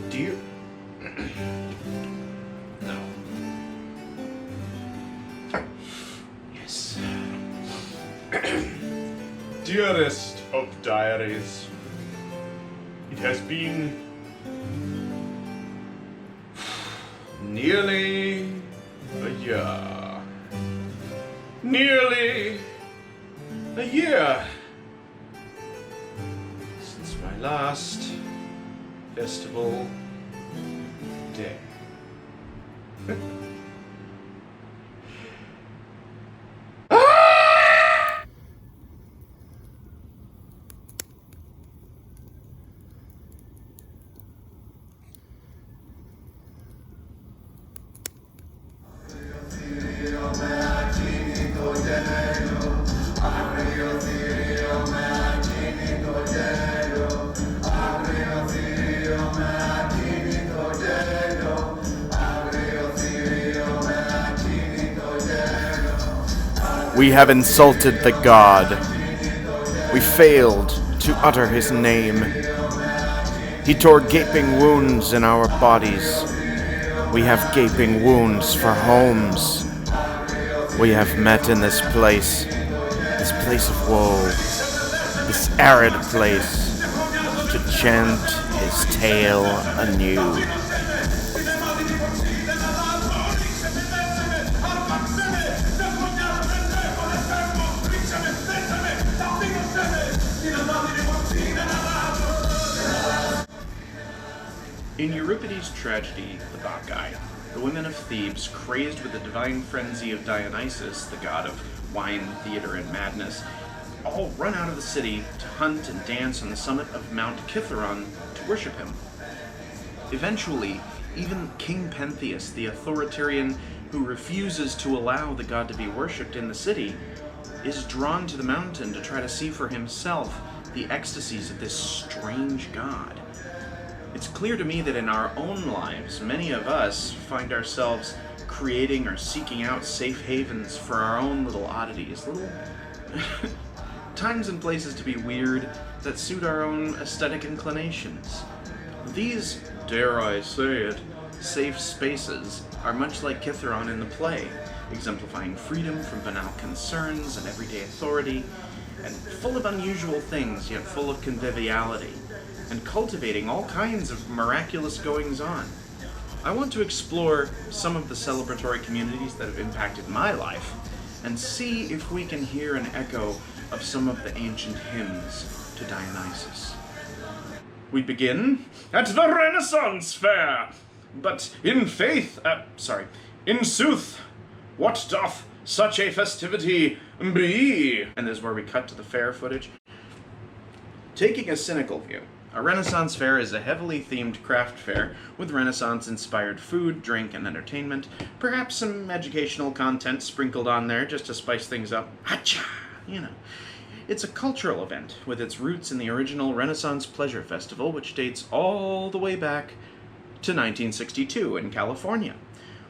Dear... No. Yes. Dearest of diaries, it has been nearly a year. Nearly a year since my last festival day. We have insulted the god. We failed to utter his name. He tore gaping wounds in our bodies. We have gaping wounds for homes. We have met in this place of woe, this arid place, to chant his tale anew. In Euripides' tragedy, The Bacchae, the women of Thebes, crazed with the divine frenzy of Dionysos, the god of wine, theater, and madness, all run out of the city to hunt and dance on the summit of Mount Kithaeron to worship him. Eventually, even King Pentheus, the authoritarian who refuses to allow the god to be worshipped in the city, is drawn to the mountain to try to see for himself the ecstasies of this strange god. It's clear to me that in our own lives, many of us find ourselves creating or seeking out safe havens for our own little oddities, little times and places to be weird that suit our own aesthetic inclinations. These, dare I say it, safe spaces are much like Kithaeron in the play, exemplifying freedom from banal concerns and everyday authority, and full of unusual things, yet full of conviviality, and cultivating all kinds of miraculous goings-on. I want to explore some of the celebratory communities that have impacted my life, and see if we can hear an echo of some of the ancient hymns to Dionysos. We begin at the Renaissance Fair, but in sooth, what doth such a festivity be? And this is where we cut to the fair footage. Taking a cynical view, a Renaissance fair is a heavily themed craft fair with Renaissance-inspired food, drink, and entertainment, perhaps some educational content sprinkled on there just to spice things up. Hacha! You know. It's a cultural event with its roots in the original Renaissance Pleasure Festival, which dates all the way back to 1962 in California.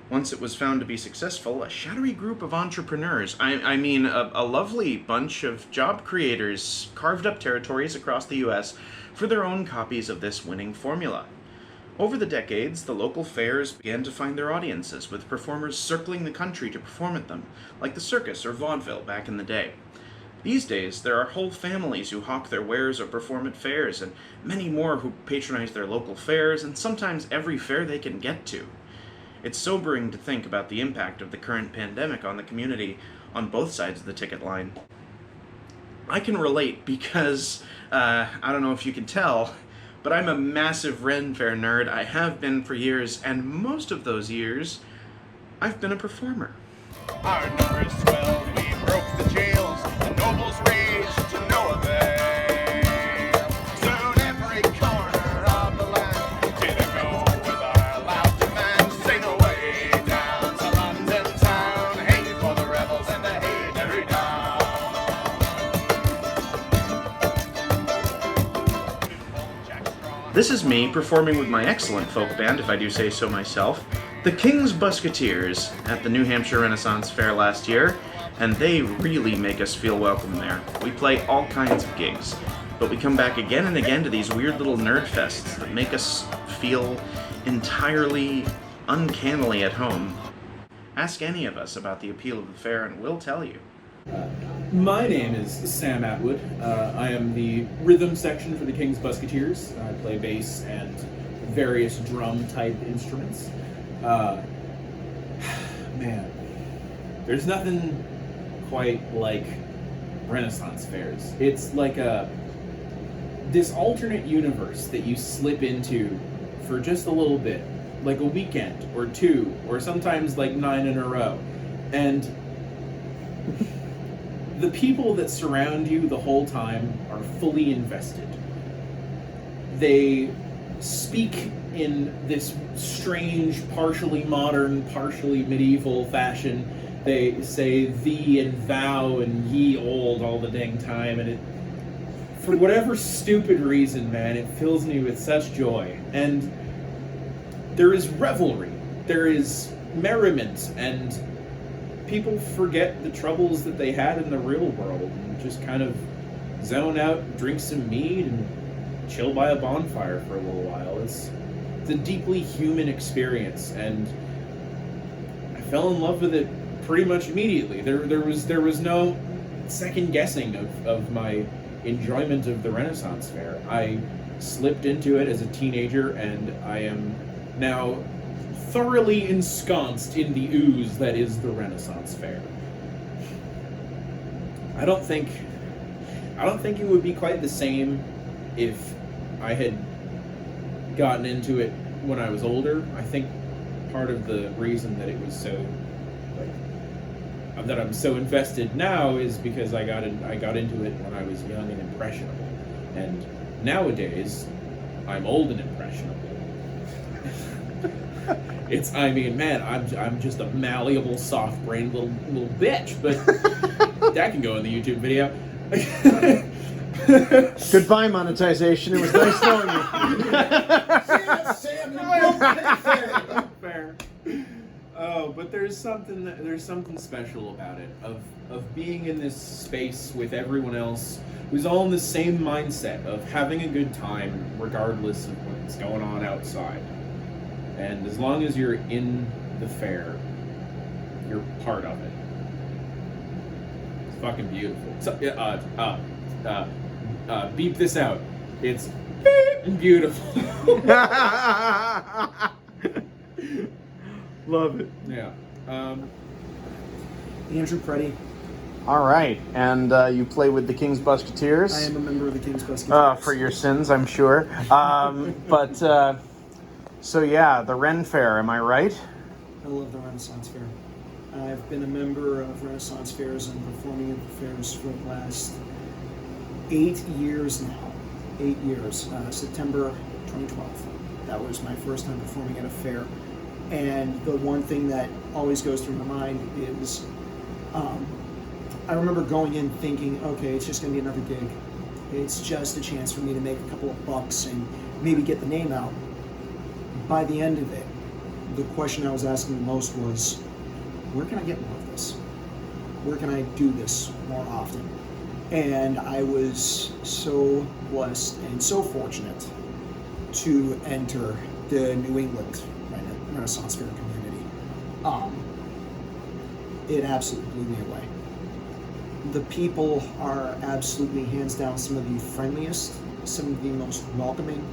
Once it was found to be successful, a shadowy group of entrepreneurs, a lovely bunch of job creators, carved up territories across the U.S. for their own copies of this winning formula. Over the decades, the local fairs began to find their audiences, with performers circling the country to perform at them, like the circus or vaudeville back in the day. These days, there are whole families who hawk their wares or perform at fairs, and many more who patronize their local fairs, and sometimes every fair they can get to. It's sobering to think about the impact of the current pandemic on the community on both sides of the ticket line. I can relate because, I don't know if you can tell, but I'm a massive Ren Fair nerd. I have been for years, and most of those years, I've been a performer. Our numbers swelled, we broke the jails, the nobles raged to no avail. Soon every corner of the land did it go with our loud demand. Say no way down to London town, hate for the rebels and the hate every down. This is me performing with my excellent folk band, if I do say so myself, the King's Busketeers, at the New Hampshire Renaissance Fair last year, and they really make us feel welcome there. We play all kinds of gigs, but we come back again and again to these weird little nerd fests that make us feel entirely, uncannily at home. Ask any of us about the appeal of the fair and we'll tell you. My name is Sam Atwood. I am the rhythm section for the King's Musketeers. I play bass and various drum-type instruments. Man, there's nothing quite like Renaissance fairs. It's like this alternate universe that you slip into for just a little bit, like a weekend or two, or sometimes like 9 in a row. And the people that surround you the whole time are fully invested. They speak in this strange, partially modern, partially medieval fashion. They say thee and thou and ye old all the dang time, and it, for whatever stupid reason, man, it fills me with such joy. And there is revelry, there is merriment, and people forget the troubles that they had in the real world and just kind of zone out, drink some mead, and chill by a bonfire for a little while. It's a deeply human experience, and I fell in love with it pretty much immediately. There was no second guessing of my enjoyment of the Renaissance Fair. I slipped into it as a teenager, and I am now thoroughly ensconced in the ooze that is the Renaissance Fair. I don't think it would be quite the same if I had gotten into it when I was older. I think part of the reason that it was so, that I'm so invested now is because I got into it when I was young and impressionable, and nowadays I'm old and impressionable. I'm just a malleable, soft-brained little bitch, but that can go in the YouTube video. Goodbye, monetization. It was nice knowing you. Sam, fair. Oh, but there's something special about it, of being in this space with everyone else who's all in the same mindset of having a good time regardless of what's going on outside. And as long as you're in the fair, you're part of it. It's fucking beautiful. So, beep this out. It's beautiful. Love it. Yeah. Andrew Preddy. All right, and you play with the King's Musketeers. I am a member of the King's Musketeers. For your sins, I'm sure. So yeah, the Ren Fair, am I right? I love the Renaissance Fair. I've been a member of Renaissance Fairs and performing at the fairs for the last 8 years now. 8 years. September 2012. That was my first time performing at a fair. And the one thing that always goes through my mind is, I remember going in thinking, okay, it's just going to be another gig. It's just a chance for me to make a couple of bucks and maybe get the name out. By the end of it, the question I was asking the most was, where can I get more of this? Where can I do this more often? And I was so blessed and so fortunate to enter the New England Renaissance Fair community. It absolutely blew me away. The people are absolutely, hands down, some of the friendliest, some of the most welcoming,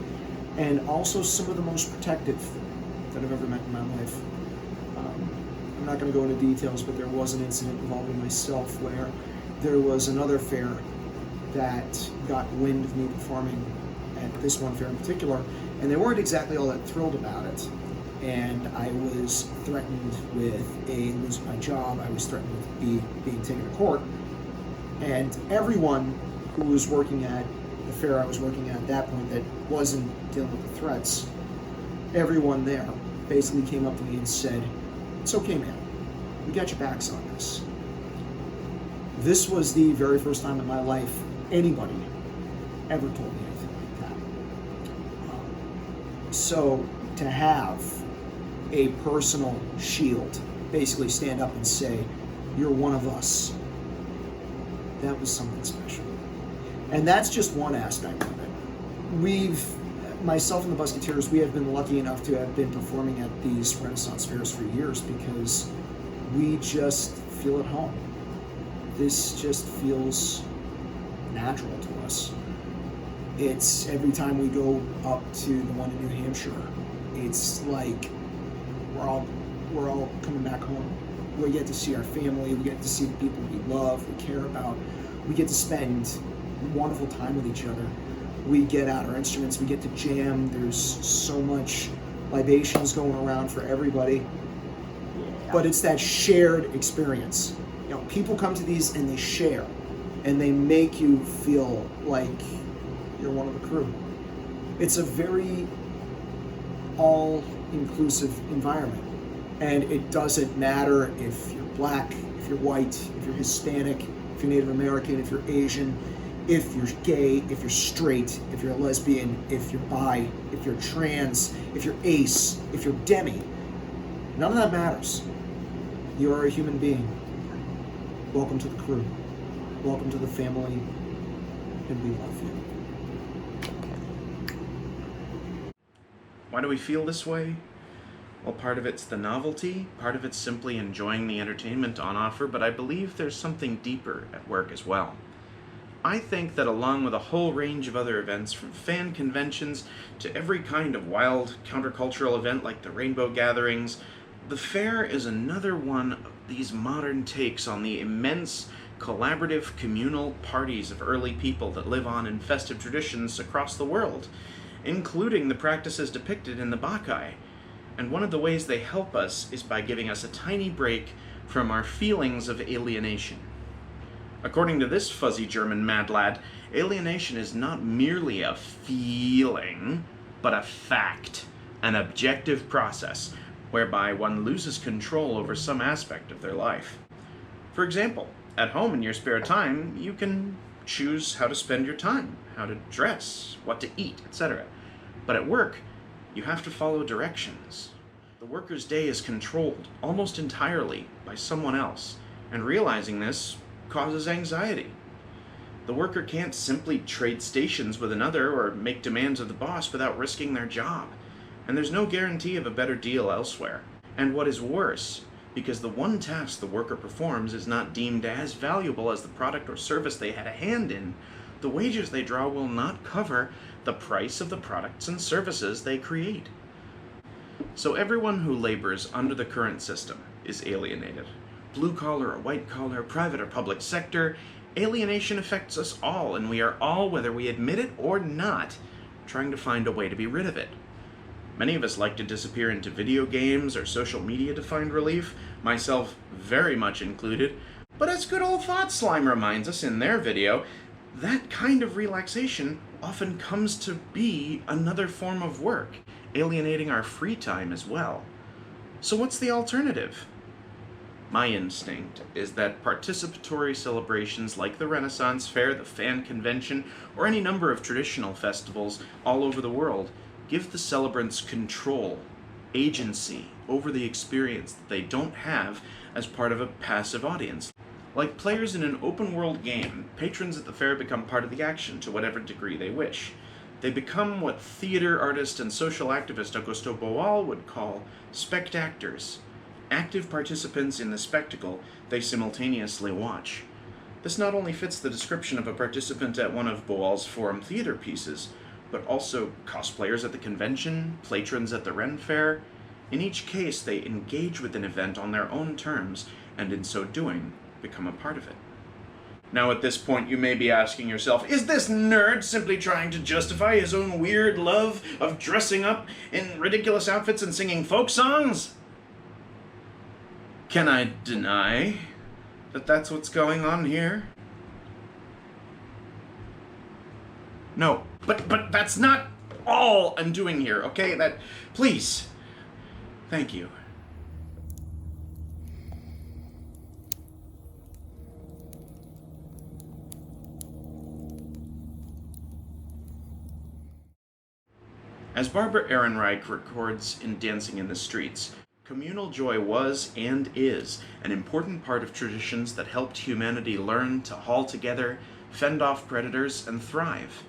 and also some of the most protective that I've ever met in my life. I'm not going to go into details, but there was an incident involving myself where there was another fair that got wind of me performing at this one fair in particular, and they weren't exactly all that thrilled about it. And I was threatened with losing my job. I was threatened with being taken to court. And everyone who was working at the fair I was working at that point that wasn't dealing with the threats, everyone there basically came up to me and said, "It's okay, man. We got your backs on this." This was the very first time in my life anybody ever told me anything like that. So to have a personal shield basically stand up and say, "You're one of us," that was something special. And that's just one aspect of it. Myself and the Musketeers, we have been lucky enough to have been performing at these Renaissance fairs for years because we just feel at home. This just feels natural to us. It's every time we go up to the one in New Hampshire, it's like we're all coming back home. We get to see our family, we get to see the people we love, we care about. We get to spend wonderful time with each other. We get out our instruments, we get to jam. There's so much libations going around for everybody. But it's that shared experience. You know, people come to these and they share, and they make you feel like you're one of the crew. It's a very all-inclusive environment. And it doesn't matter if you're black, if you're white, if you're Hispanic, if you're Native American, if you're Asian, if you're gay, if you're straight, if you're a lesbian, if you're bi, if you're trans, if you're ace, if you're demi. None of that matters. You are a human being. Welcome to the crew. Welcome to the family. And we love you. Why do we feel this way? Well, part of it's the novelty, part of it's simply enjoying the entertainment on offer, but I believe there's something deeper at work as well. I think that along with a whole range of other events, from fan conventions to every kind of wild countercultural event like the Rainbow Gatherings, the Fair is another one of these modern takes on the immense, collaborative, communal parties of early people that live on in festive traditions across the world, including the practices depicted in the Bacchae. And one of the ways they help us is by giving us a tiny break from our feelings of alienation. According to this fuzzy German mad lad, alienation is not merely a feeling, but a fact, an objective process, whereby one loses control over some aspect of their life. For example, at home in your spare time, you can choose how to spend your time, how to dress, what to eat, etc. But at work, you have to follow directions. The worker's day is controlled almost entirely by someone else, and realizing this causes anxiety. The worker can't simply trade stations with another or make demands of the boss without risking their job, and there's no guarantee of a better deal elsewhere. And what is worse, because the one task the worker performs is not deemed as valuable as the product or service they had a hand in, the wages they draw will not cover the price of the products and services they create. So everyone who labors under the current system is alienated. Blue collar or white collar, private or public sector, alienation affects us all, and we are all, whether we admit it or not, trying to find a way to be rid of it. Many of us like to disappear into video games or social media to find relief, myself very much included, but as good old Thought Slime reminds us in their video, that kind of relaxation often comes to be another form of work, alienating our free time as well. So what's the alternative? My instinct is that participatory celebrations like the Renaissance Fair, the fan convention, or any number of traditional festivals all over the world give the celebrants control, agency over the experience that they don't have as part of a passive audience. Like players in an open-world game, patrons at the fair become part of the action to whatever degree they wish. They become what theater artist and social activist Augusto Boal would call spectactors, active participants in the spectacle they simultaneously watch. This not only fits the description of a participant at one of Boal's forum theater pieces, but also cosplayers at the convention, patrons at the Ren Fair. In each case, they engage with an event on their own terms, and in so doing, become a part of it. Now at this point you may be asking yourself, is this nerd simply trying to justify his own weird love of dressing up in ridiculous outfits and singing folk songs? Can I deny that that's what's going on here? No, but that's not all I'm doing here, okay? Please. Thank you. As Barbara Ehrenreich records in Dancing in the Streets, communal joy was and is an important part of traditions that helped humanity learn to haul together, fend off predators, and thrive.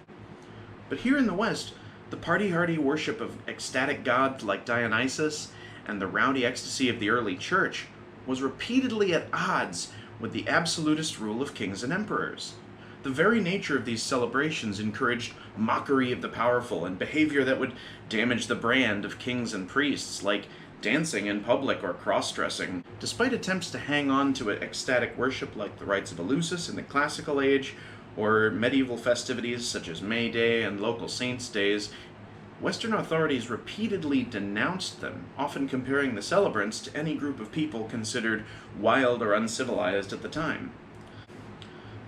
But here in the West, the party-hardy worship of ecstatic gods like Dionysus and the rowdy ecstasy of the early church was repeatedly at odds with the absolutist rule of kings and emperors. The very nature of these celebrations encouraged mockery of the powerful and behavior that would damage the brand of kings and priests, like dancing in public or cross-dressing. Despite attempts to hang on to ecstatic worship like the rites of Eleusis in the classical age, or medieval festivities such as May Day and local saints' days, Western authorities repeatedly denounced them, often comparing the celebrants to any group of people considered wild or uncivilized at the time.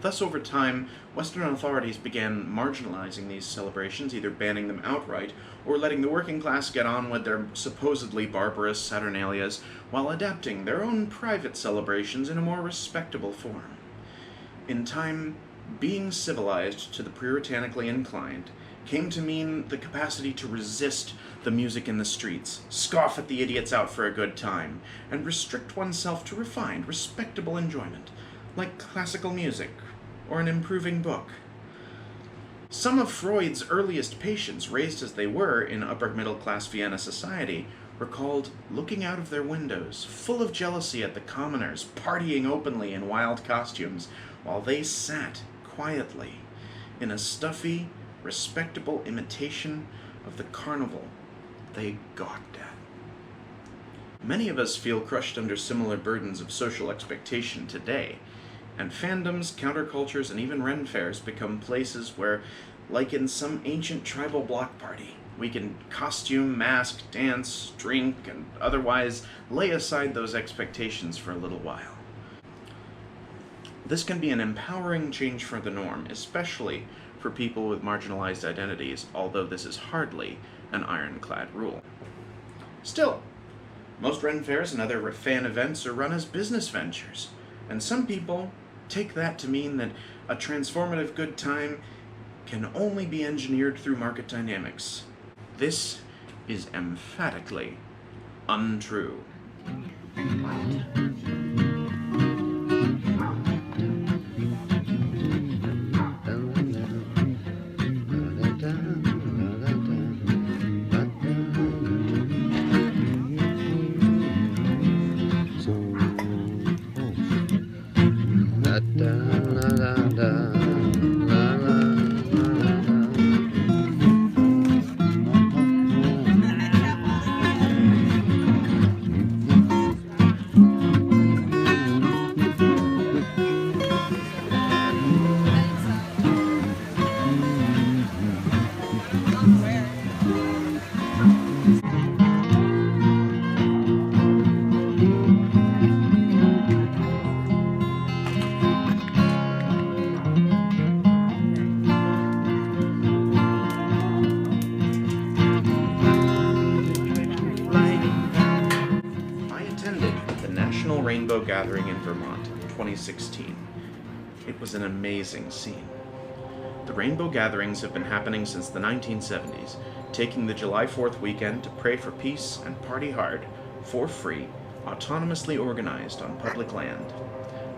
Thus, over time, Western authorities began marginalizing these celebrations, either banning them outright or letting the working class get on with their supposedly barbarous Saturnalias while adapting their own private celebrations in a more respectable form. In time, being civilized to the puritanically inclined came to mean the capacity to resist the music in the streets, scoff at the idiots out for a good time, and restrict oneself to refined, respectable enjoyment, like classical music or an improving book. Some of Freud's earliest patients, raised as they were in upper-middle-class Vienna society, recalled looking out of their windows, full of jealousy at the commoners partying openly in wild costumes, while they sat quietly in a stuffy, respectable imitation of the carnival they gawked at. Many of us feel crushed under similar burdens of social expectation today, and fandoms, countercultures, and even Ren fairs become places where, like in some ancient tribal block party, we can costume, mask, dance, drink, and otherwise lay aside those expectations for a little while. This can be an empowering change for the norm, especially for people with marginalized identities, although this is hardly an ironclad rule. Still, most Ren fairs and other fan events are run as business ventures, and some people take that to mean that a transformative good time can only be engineered through market dynamics. This is emphatically untrue. Rainbow Gathering in Vermont in 2016. It was an amazing scene. The Rainbow Gatherings have been happening since the 1970s, taking the July 4th weekend to pray for peace and party hard, for free, autonomously organized on public land.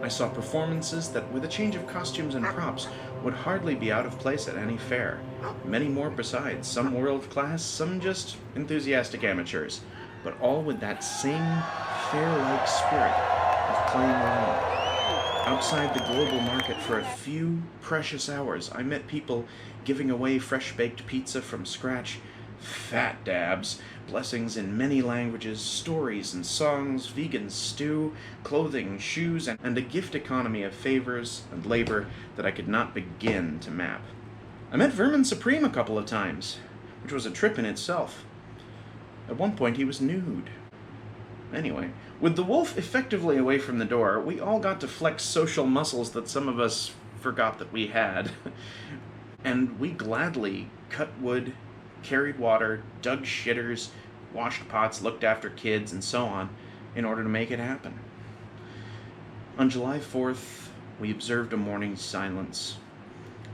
I saw performances that, with a change of costumes and props, would hardly be out of place at any fair. Many more besides, some world-class, some just enthusiastic amateurs, but all with that same fair-like spirit of playing along. Outside the global market for a few precious hours, I met people giving away fresh-baked pizza from scratch, fat dabs, blessings in many languages, stories and songs, vegan stew, clothing, shoes, and a gift economy of favors and labor that I could not begin to map. I met Vermin Supreme a couple of times, which was a trip in itself. At one point he was nude. Anyway, with the wolf effectively away from the door, we all got to flex social muscles that some of us forgot that we had. And we gladly cut wood, carried water, dug shitters, washed pots, looked after kids, and so on, in order to make it happen. On July 4th, we observed a morning silence,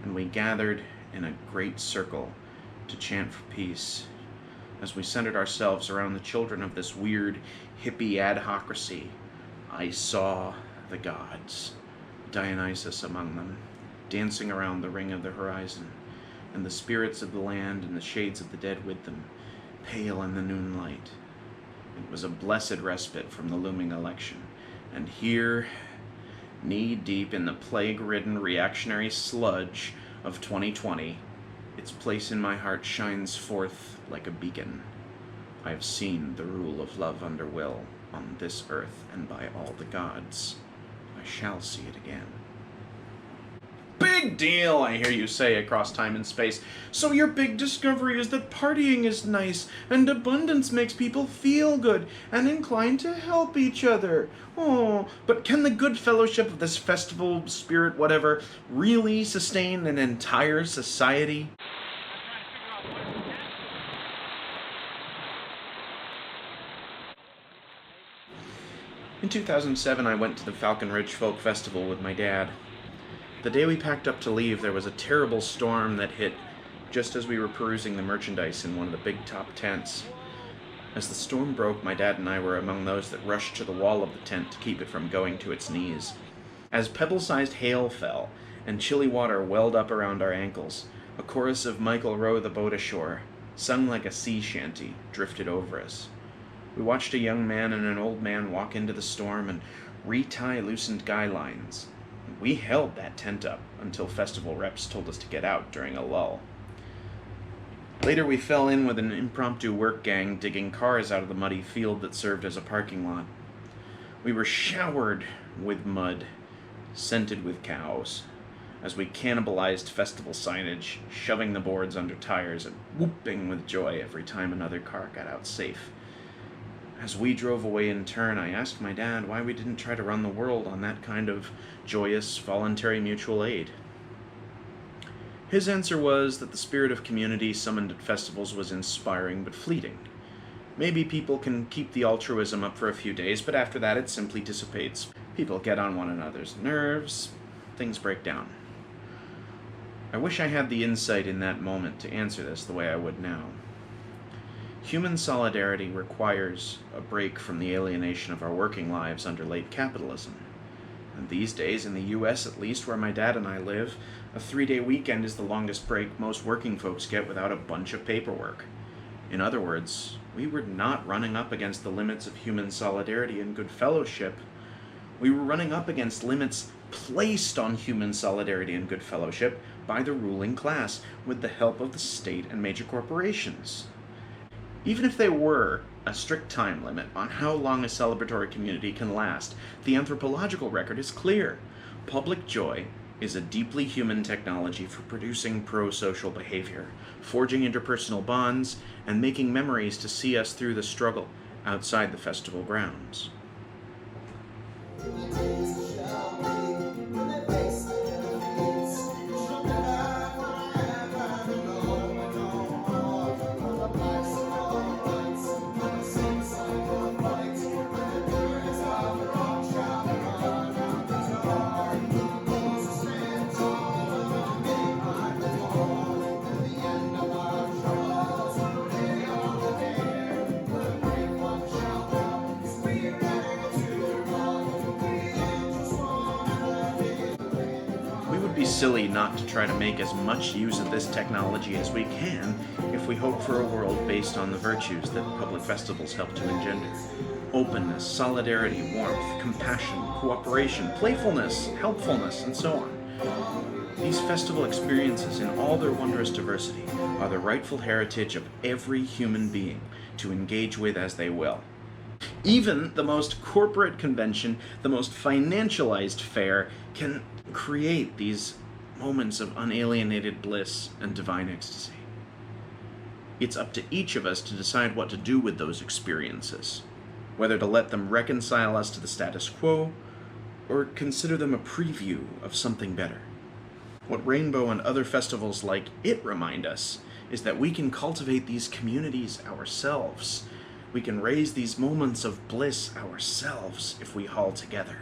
and we gathered in a great circle to chant for peace, as we centered ourselves around the children of this weird, hippie adhocracy. I saw the gods, Dionysos among them, dancing around the ring of the horizon, and the spirits of the land and the shades of the dead with them, pale in the noonlight. It was a blessed respite from the looming election, and here, knee-deep in the plague-ridden reactionary sludge of 2020, its place in my heart shines forth like a beacon. I have seen the rule of love under will on this earth and by all the gods. I shall see it again. Big deal, I hear you say across time and space. So your big discovery is that partying is nice, and abundance makes people feel good, and inclined to help each other. Oh, but can the good fellowship of this festival, spirit, whatever, really sustain an entire society? In 2007, I went to the Falcon Ridge Folk Festival with my dad. The day we packed up to leave, there was a terrible storm that hit just as we were perusing the merchandise in one of the big top tents. As the storm broke, my dad and I were among those that rushed to the wall of the tent to keep it from going to its knees. As pebble-sized hail fell and chilly water welled up around our ankles, a chorus of Michael Row the Boat Ashore, sung like a sea shanty, drifted over us. We watched a young man and an old man walk into the storm and retie loosened guy lines. We held that tent up until festival reps told us to get out during a lull. Later we fell in with an impromptu work gang digging cars out of the muddy field that served as a parking lot. We were showered with mud, scented with cows, as we cannibalized festival signage, shoving the boards under tires and whooping with joy every time another car got out safe. As we drove away in turn, I asked my dad why we didn't try to run the world on that kind of joyous, voluntary mutual aid. His answer was that the spirit of community summoned at festivals was inspiring but fleeting. Maybe people can keep the altruism up for a few days, but after that it simply dissipates. People get on one another's nerves, things break down. I wish I had the insight in that moment to answer this the way I would now. Human solidarity requires a break from the alienation of our working lives under late capitalism. And these days, in the US at least, where my dad and I live, a 3-day weekend is the longest break most working folks get without a bunch of paperwork. In other words, we were not running up against the limits of human solidarity and good fellowship. We were running up against limits placed on human solidarity and good fellowship by the ruling class with the help of the state and major corporations. Even if there were a strict time limit on how long a celebratory community can last, the anthropological record is clear. Public joy is a deeply human technology for producing pro-social behavior, forging interpersonal bonds, and making memories to see us through the struggle outside the festival grounds. Silly not to try to make as much use of this technology as we can if we hope for a world based on the virtues that public festivals help to engender. Openness, solidarity, warmth, compassion, cooperation, playfulness, helpfulness, and so on. These festival experiences in all their wondrous diversity are the rightful heritage of every human being to engage with as they will. Even the most corporate convention, the most financialized fair, can create these moments of unalienated bliss and divine ecstasy. It's up to each of us to decide what to do with those experiences, whether to let them reconcile us to the status quo, or consider them a preview of something better. What Rainbow and other festivals like it remind us is that we can cultivate these communities ourselves. We can raise these moments of bliss ourselves if we haul together.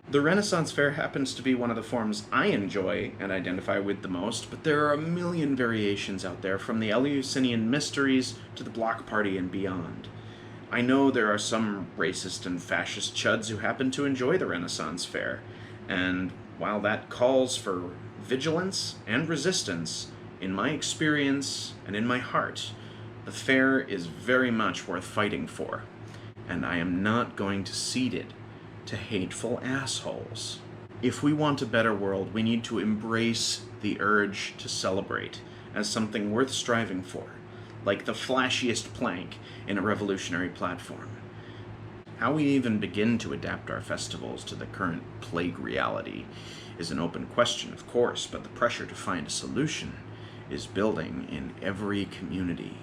The Renaissance Fair happens to be one of the forms I enjoy and identify with the most, but there are a million variations out there, from the Eleusinian mysteries to the block party and beyond. I know there are some racist and fascist chuds who happen to enjoy the Renaissance Fair, and while that calls for vigilance and resistance, in my experience and in my heart, the Faire is very much worth fighting for, and I am not going to cede it to hateful assholes. If we want a better world, we need to embrace the urge to celebrate as something worth striving for, like the flashiest plank in a revolutionary platform. How we even begin to adapt our festivals to the current plague reality is an open question, of course, but the pressure to find a solution is building in every community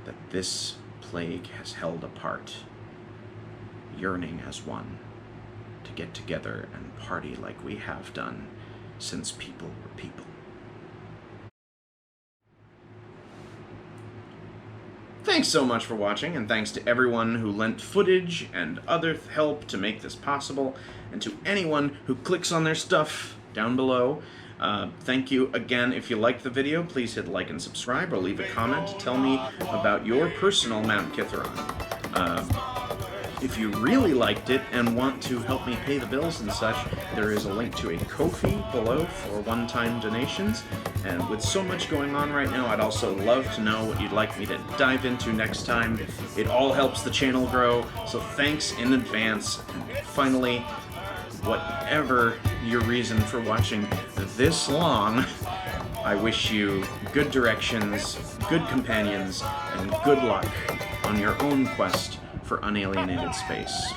that this plague has held apart, yearning as one to get together and party like we have done since people were people. Thanks so much for watching, and thanks to everyone who lent footage and other help to make this possible, and to anyone who clicks on their stuff down below. Thank you again. If you liked the video, please hit like and subscribe, or leave a comment to tell me about your personal Mount Kithaeron. If you really liked it and want to help me pay the bills and such, there is a link to a Ko-fi below for one-time donations. And with so much going on right now, I'd also love to know what you'd like me to dive into next time. It all helps the channel grow, so thanks in advance. And finally, whatever your reason for watching this long, I wish you good directions, good companions, and good luck on your own quest for unalienated space.